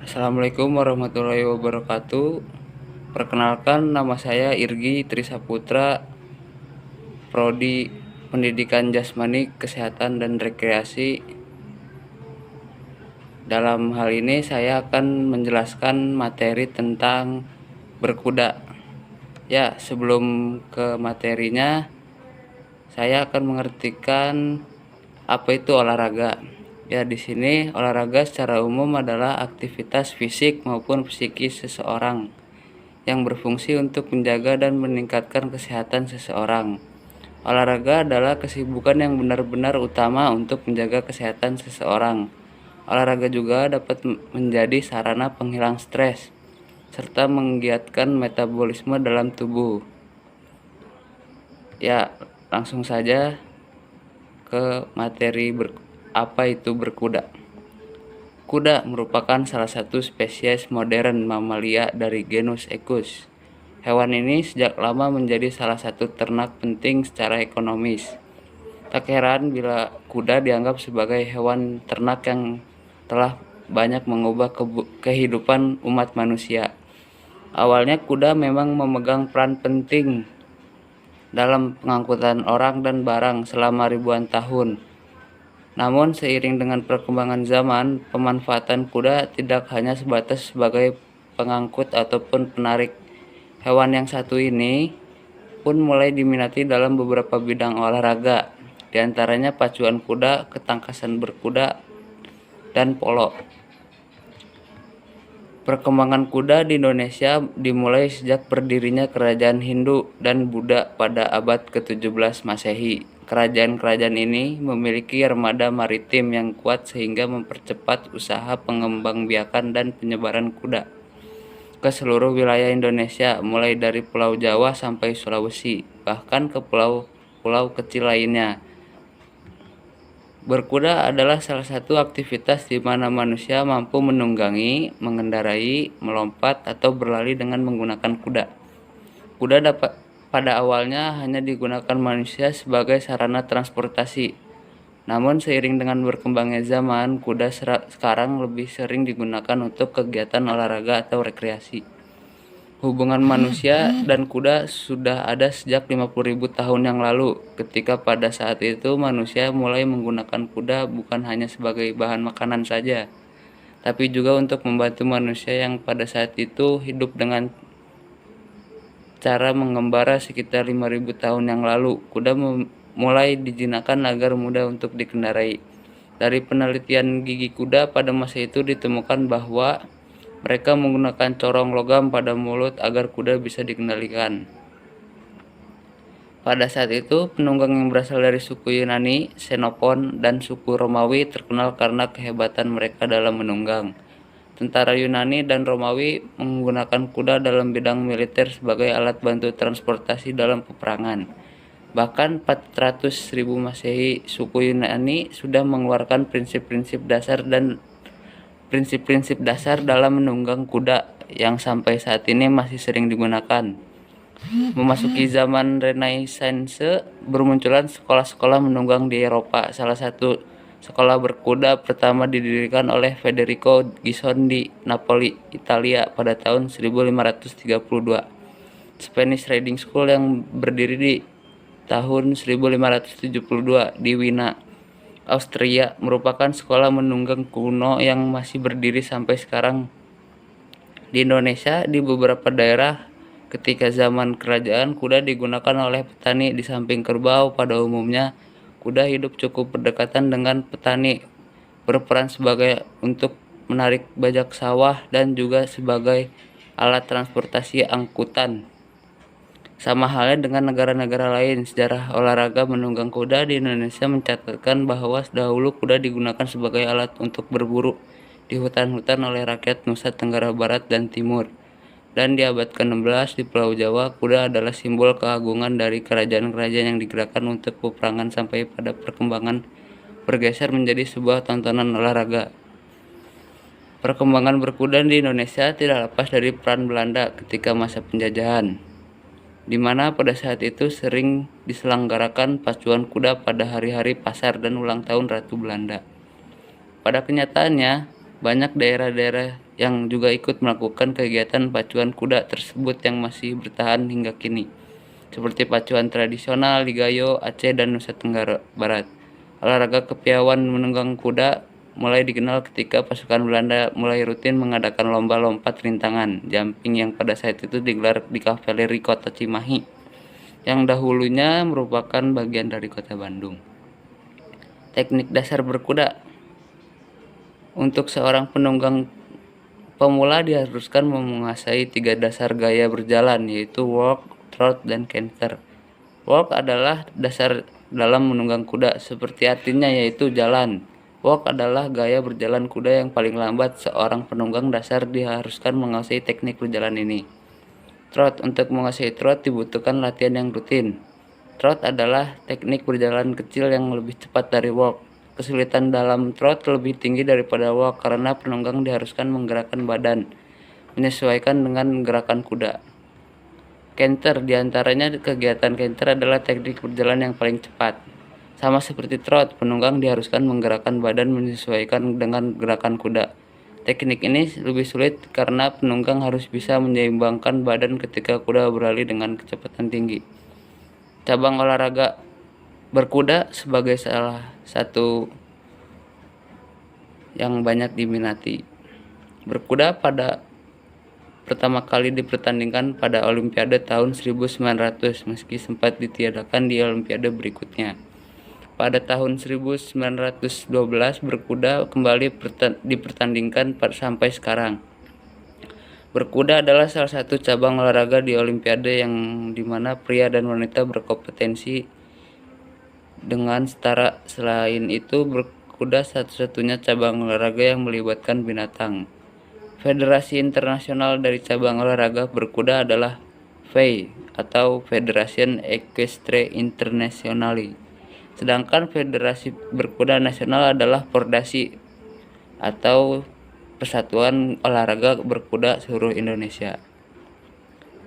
Assalamualaikum warahmatullahi wabarakatuh. Perkenalkan, nama saya Irgi Trisaputra, Prodi Pendidikan Jasmani, Kesehatan dan Rekreasi. Dalam hal ini saya akan menjelaskan materi tentang berkuda. Ya, sebelum ke materinya, saya akan mengartikan apa itu olahraga. Ya, di sini olahraga secara umum adalah aktivitas fisik maupun psikis seseorang yang berfungsi untuk menjaga dan meningkatkan kesehatan seseorang. Olahraga adalah kesibukan yang benar-benar utama untuk menjaga kesehatan seseorang. Olahraga juga dapat menjadi sarana penghilang stres serta menggiatkan metabolisme dalam tubuh. Ya, langsung saja ke materi apa itu berkuda. Kuda merupakan salah satu spesies modern mamalia dari genus Equus. Hewan ini sejak lama menjadi salah satu ternak penting secara ekonomis. Tak heran bila kuda dianggap sebagai hewan ternak yang telah banyak mengubah kehidupan umat manusia. Awalnya kuda memang memegang peran penting dalam pengangkutan orang dan barang selama ribuan tahun. Namun seiring dengan perkembangan zaman, pemanfaatan kuda tidak hanya sebatas sebagai pengangkut ataupun penarik. Hewan yang satu ini pun mulai diminati dalam beberapa bidang olahraga, di antaranya pacuan kuda, ketangkasan berkuda, dan polo. Perkembangan kuda di Indonesia dimulai sejak berdirinya kerajaan Hindu dan Buddha pada abad ke-17 Masehi. Kerajaan-kerajaan ini memiliki armada maritim yang kuat sehingga mempercepat usaha pengembangbiakan dan penyebaran kuda ke seluruh wilayah Indonesia, mulai dari Pulau Jawa sampai Sulawesi, bahkan ke pulau-pulau kecil lainnya. Berkuda adalah salah satu aktivitas di mana manusia mampu menunggangi, mengendarai, melompat, atau berlari dengan menggunakan kuda. Kuda pada awalnya hanya digunakan manusia sebagai sarana transportasi. Namun seiring dengan berkembangnya zaman, kuda sekarang lebih sering digunakan untuk kegiatan olahraga atau rekreasi. Hubungan manusia dan kuda sudah ada sejak 50.000 tahun yang lalu, ketika pada saat itu manusia mulai menggunakan kuda bukan hanya sebagai bahan makanan saja, tapi juga untuk membantu manusia yang pada saat itu hidup dengan cara mengembara sekitar 5.000 tahun yang lalu. Kuda mulai dijinakkan agar mudah untuk dikendarai. Dari penelitian gigi kuda pada masa itu ditemukan bahwa mereka menggunakan corong logam pada mulut agar kuda bisa dikendalikan. Pada saat itu, penunggang yang berasal dari suku Yunani, Xenophon, dan suku Romawi terkenal karena kehebatan mereka dalam menunggang. Tentara Yunani dan Romawi menggunakan kuda dalam bidang militer sebagai alat bantu transportasi dalam peperangan. Bahkan 400.000 Masehi, suku Yunani sudah mengeluarkan prinsip-prinsip dasar dalam menunggang kuda yang sampai saat ini masih sering digunakan. Memasuki zaman Renaissance, bermunculan sekolah-sekolah menunggang di Eropa. Salah satu sekolah berkuda pertama didirikan oleh Federico Gison di Napoli, Italia pada tahun 1532. Spanish Riding School yang berdiri di tahun 1572 di Wina, Austria, merupakan sekolah menunggang kuno yang masih berdiri sampai sekarang. Di Indonesia, di beberapa daerah, ketika zaman kerajaan, kuda digunakan oleh petani di samping kerbau. Pada umumnya, kuda hidup cukup berdekatan dengan petani, berperan sebagai untuk menarik bajak sawah dan juga sebagai alat transportasi angkutan. Sama halnya dengan negara-negara lain, sejarah olahraga menunggang kuda di Indonesia mencatatkan bahwa dahulu kuda digunakan sebagai alat untuk berburu di hutan-hutan oleh rakyat Nusa Tenggara Barat dan Timur. Dan di abad ke-16 di Pulau Jawa, kuda adalah simbol keagungan dari kerajaan-kerajaan yang digerakkan untuk peperangan sampai pada perkembangan bergeser menjadi sebuah tontonan olahraga. Perkembangan berkuda di Indonesia tidak lepas dari peran Belanda ketika masa penjajahan, di mana pada saat itu sering diselenggarakan pacuan kuda pada hari-hari pasar dan ulang tahun Ratu Belanda. Pada kenyataannya, banyak daerah-daerah yang juga ikut melakukan kegiatan pacuan kuda tersebut yang masih bertahan hingga kini, seperti pacuan tradisional di Gayo, Aceh, dan Nusa Tenggara Barat. Olahraga kepiawaian menunggang kuda mulai dikenal ketika pasukan Belanda mulai rutin mengadakan lomba lompat rintangan jumping yang pada saat itu digelar di Kavaleri Kota Cimahi, yang dahulunya merupakan bagian dari Kota Bandung. Teknik dasar berkuda. Untuk seorang penunggang pemula diharuskan menguasai 3 dasar gaya berjalan, yaitu walk, trot, dan canter. Walk adalah dasar dalam menunggang kuda, seperti artinya yaitu jalan. Walk adalah gaya berjalan kuda yang paling lambat. Seorang penunggang dasar diharuskan menguasai teknik berjalan ini. Trot. Untuk menguasai trot dibutuhkan latihan yang rutin. Trot adalah teknik berjalan kecil yang lebih cepat dari walk. Kesulitan dalam trot lebih tinggi daripada walk karena penunggang diharuskan menggerakkan badan menyesuaikan dengan gerakan kuda. Canter. Diantaranya kegiatan canter adalah teknik berjalan yang paling cepat. Sama seperti trot, penunggang diharuskan menggerakkan badan menyesuaikan dengan gerakan kuda. Teknik ini lebih sulit karena penunggang harus bisa menyeimbangkan badan ketika kuda berlari dengan kecepatan tinggi. Cabang olahraga berkuda sebagai salah satu yang banyak diminati. Berkuda pada pertama kali dipertandingkan pada Olimpiade tahun 1900 meski sempat ditiadakan di Olimpiade berikutnya. Pada tahun 1912 berkuda kembali dipertandingkan sampai sekarang. Berkuda adalah salah satu cabang olahraga di Olimpiade yang dimana pria dan wanita berkompetensi dengan setara. Selain itu, berkuda satu-satunya cabang olahraga yang melibatkan binatang. Federasi internasional dari cabang olahraga berkuda adalah FEI atau Federation Equestre Internationale. Sedangkan federasi berkuda nasional adalah Pordasi atau Persatuan Olahraga Berkuda Seluruh Indonesia.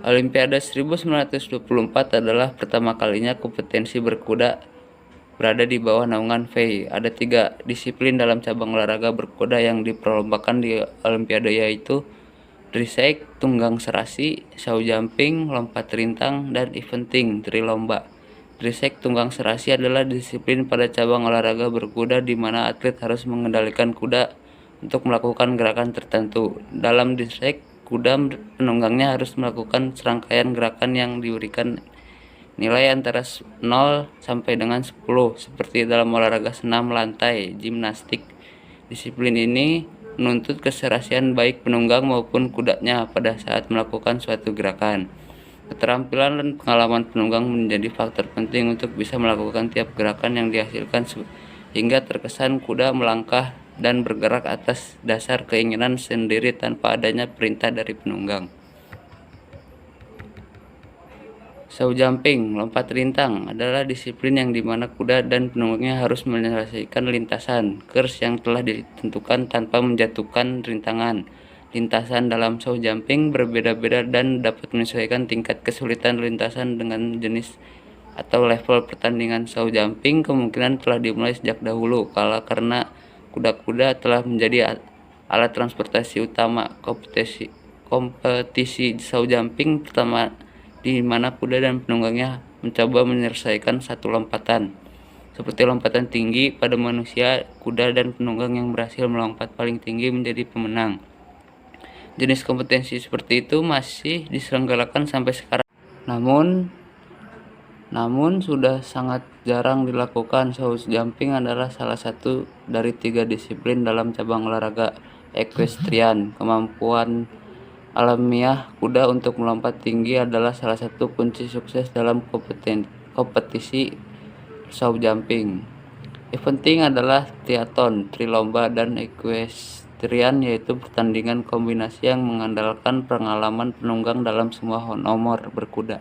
Olimpiade 1924 adalah pertama kalinya kompetensi berkuda berada di bawah naungan FEI. Ada 3 disiplin dalam cabang olahraga berkuda yang diperlombakan di Olimpiade, yaitu dressage, tunggang serasi, show jumping, lompat rintang, dan eventing, trilomba. Dressage tunggang serasi adalah disiplin pada cabang olahraga berkuda di mana atlet harus mengendalikan kuda untuk melakukan gerakan tertentu. Dalam dressage, kuda penunggangnya harus melakukan serangkaian gerakan yang diberikan nilai antara 0 sampai dengan 10 seperti dalam olahraga senam lantai, gimnastik. Disiplin ini menuntut keserasian baik penunggang maupun kudanya pada saat melakukan suatu gerakan. Keterampilan dan pengalaman penunggang menjadi faktor penting untuk bisa melakukan tiap gerakan yang dihasilkan hingga terkesan kuda melangkah dan bergerak atas dasar keinginan sendiri tanpa adanya perintah dari penunggang. Show jumping, lompat rintang, adalah disiplin yang dimana kuda dan penunggangnya harus menyelesaikan lintasan kurs yang telah ditentukan tanpa menjatuhkan rintangan. Lintasan dalam show jumping berbeda-beda dan dapat menyesuaikan tingkat kesulitan lintasan dengan jenis atau level pertandingan. Show jumping kemungkinan telah dimulai sejak dahulu kala karena kuda-kuda telah menjadi alat transportasi utama. Kompetisi show jumping pertama di mana kuda dan penunggangnya mencoba menyelesaikan satu lompatan. Seperti lompatan tinggi pada manusia, kuda dan penunggang yang berhasil melompat paling tinggi menjadi pemenang. Jenis kompetensi seperti itu masih diselenggarakan sampai sekarang. Namun sudah sangat jarang dilakukan. Show jumping adalah salah satu dari 3 disiplin dalam cabang olahraga equestrian. Kemampuan alamiah kuda untuk melompat tinggi adalah salah satu kunci sukses dalam kompetisi show jumping. Eventing adalah triathlon, trilomba, dan equestrian, yaitu pertandingan kombinasi yang mengandalkan pengalaman penunggang dalam semua nomor berkuda.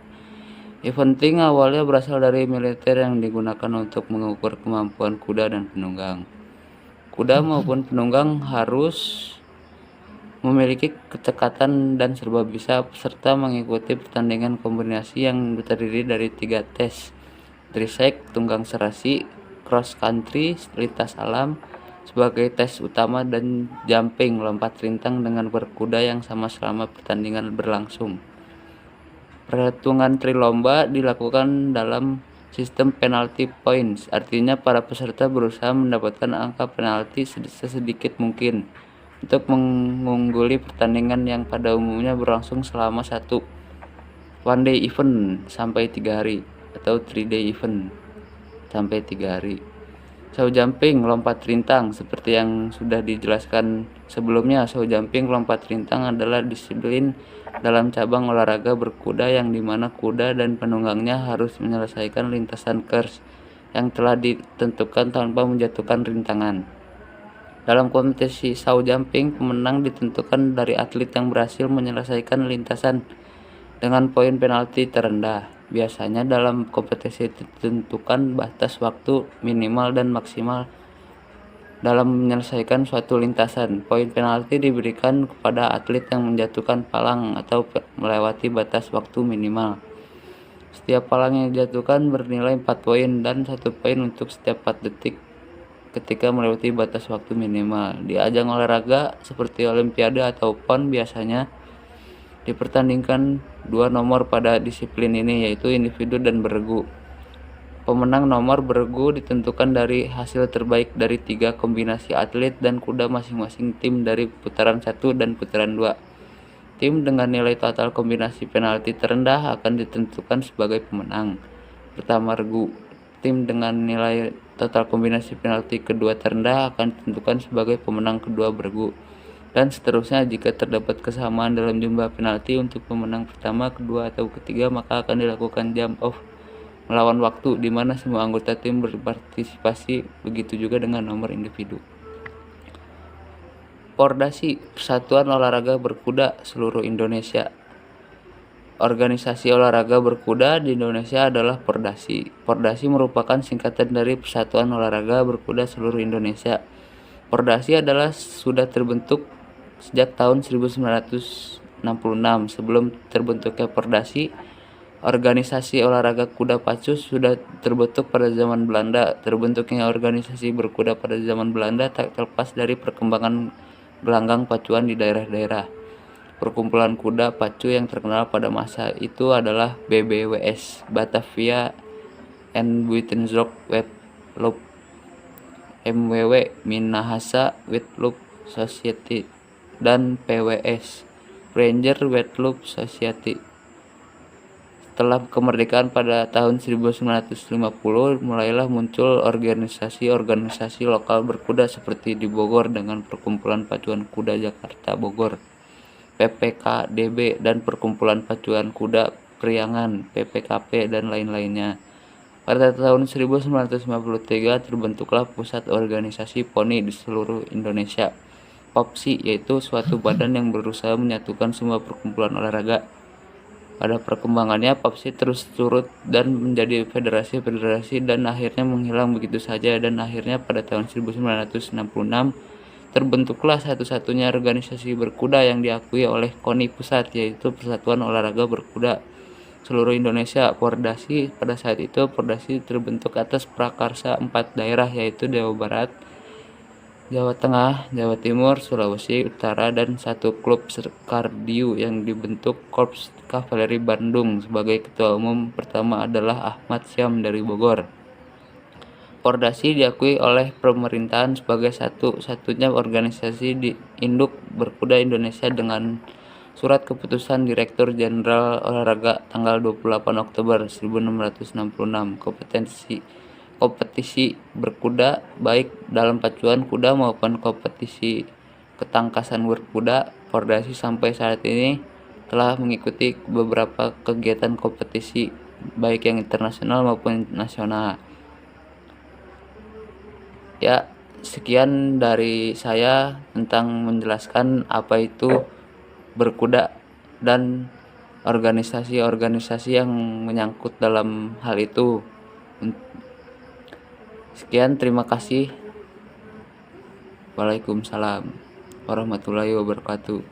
Eventing awalnya berasal dari militer yang digunakan untuk mengukur kemampuan kuda dan penunggang. Kuda maupun penunggang harus memiliki kecekatan dan serba bisa serta mengikuti pertandingan kombinasi yang terdiri dari 3 tes: dressage, tunggang serasi, cross country, lintas alam, sebagai tes utama, dan jumping lompat rintang dengan berkuda yang sama selama pertandingan berlangsung. Perhitungan tri lomba dilakukan dalam sistem penalty points, artinya para peserta berusaha mendapatkan angka penalti sesedikit mungkin untuk mengungguli pertandingan yang pada umumnya berlangsung selama satu one day event sampai 3 hari atau 3-day event sampai 3 hari. Show jumping lompat rintang, seperti yang sudah dijelaskan sebelumnya, show jumping lompat rintang adalah disiplin dalam cabang olahraga berkuda yang dimana kuda dan penunggangnya harus menyelesaikan lintasan course yang telah ditentukan tanpa menjatuhkan rintangan. Dalam kompetisi show jumping, pemenang ditentukan dari atlet yang berhasil menyelesaikan lintasan dengan poin penalti terendah. Biasanya dalam kompetisi ditentukan batas waktu minimal dan maksimal dalam menyelesaikan suatu lintasan. Poin penalti diberikan kepada atlet yang menjatuhkan palang atau melewati batas waktu minimal. Setiap palang yang dijatuhkan bernilai 4 poin dan 1 poin untuk setiap 4 detik ketika melewati batas waktu minimal. Di ajang olahraga seperti Olimpiade atau PON biasanya dipertandingkan 2 nomor pada disiplin ini, yaitu individu dan beregu. Pemenang nomor beregu ditentukan dari hasil terbaik dari 3 kombinasi atlet dan kuda masing-masing tim dari putaran 1 dan putaran 2. Tim dengan nilai total kombinasi penalti terendah akan ditentukan sebagai pemenang. Pertama regu. Tim dengan nilai total kombinasi penalti kedua terendah akan ditentukan sebagai pemenang kedua beregu. Dan seterusnya, jika terdapat kesamaan dalam jumlah penalti untuk pemenang pertama, kedua, atau ketiga, maka akan dilakukan jump off melawan waktu, di mana semua anggota tim berpartisipasi. Begitu juga dengan nomor individu. Pordasi, Persatuan Olahraga Berkuda Seluruh Indonesia. Organisasi olahraga berkuda di Indonesia adalah Pordasi. Pordasi merupakan singkatan dari Persatuan Olahraga Berkuda Seluruh Indonesia. Pordasi sudah terbentuk sejak tahun 1966. Sebelum terbentuknya Pordasi, organisasi olahraga kuda pacu sudah terbentuk pada zaman Belanda. Terbentuknya organisasi berkuda pada zaman Belanda tak terlepas dari perkembangan gelanggang pacuan di daerah-daerah. Perkumpulan kuda pacu yang terkenal pada masa itu adalah BBWS, Batavia and Buitenzorg Wedloop, MWW, Minahasa Wedloop Society, dan PWS, Ranger Wedloop Society. Setelah kemerdekaan pada tahun 1950, mulailah muncul organisasi-organisasi lokal berkuda seperti di Bogor dengan Perkumpulan Pacuan Kuda Jakarta Bogor, PPKDB, dan Perkumpulan Pacuan Kuda Priangan, PPKP, dan lain-lainnya. Pada tahun 1953 terbentuklah Pusat Organisasi Poni di seluruh Indonesia, POPSI, yaitu suatu badan yang berusaha menyatukan semua perkumpulan olahraga. Pada perkembangannya, POPSI terus turut dan menjadi federasi-federasi dan akhirnya menghilang begitu saja, dan akhirnya pada tahun 1966 terbentuklah satu-satunya organisasi berkuda yang diakui oleh KONI Pusat, yaitu Persatuan Olahraga Berkuda Seluruh Indonesia, Pordasi. Pada saat itu Pordasi terbentuk atas prakarsa 4 daerah, yaitu Jawa Barat, Jawa Tengah, Jawa Timur, Sulawesi Utara, dan 1 klub kardio yang dibentuk Korps Kavaleri Bandung. Sebagai ketua umum pertama adalah Ahmad Syam dari Bogor. Pordasi diakui oleh pemerintahan sebagai satu-satunya organisasi di induk berkuda Indonesia dengan Surat Keputusan Direktur Jenderal Olahraga tanggal 28 Oktober 1666. Kompetisi berkuda, baik dalam pacuan kuda maupun kompetisi ketangkasan berkuda, Pordasi sampai saat ini telah mengikuti beberapa kegiatan kompetisi baik yang internasional maupun nasional. Ya, sekian dari saya tentang menjelaskan apa itu berkuda dan organisasi-organisasi yang menyangkut dalam hal itu. Sekian, terima kasih. Waalaikumsalam warahmatullahi wabarakatuh.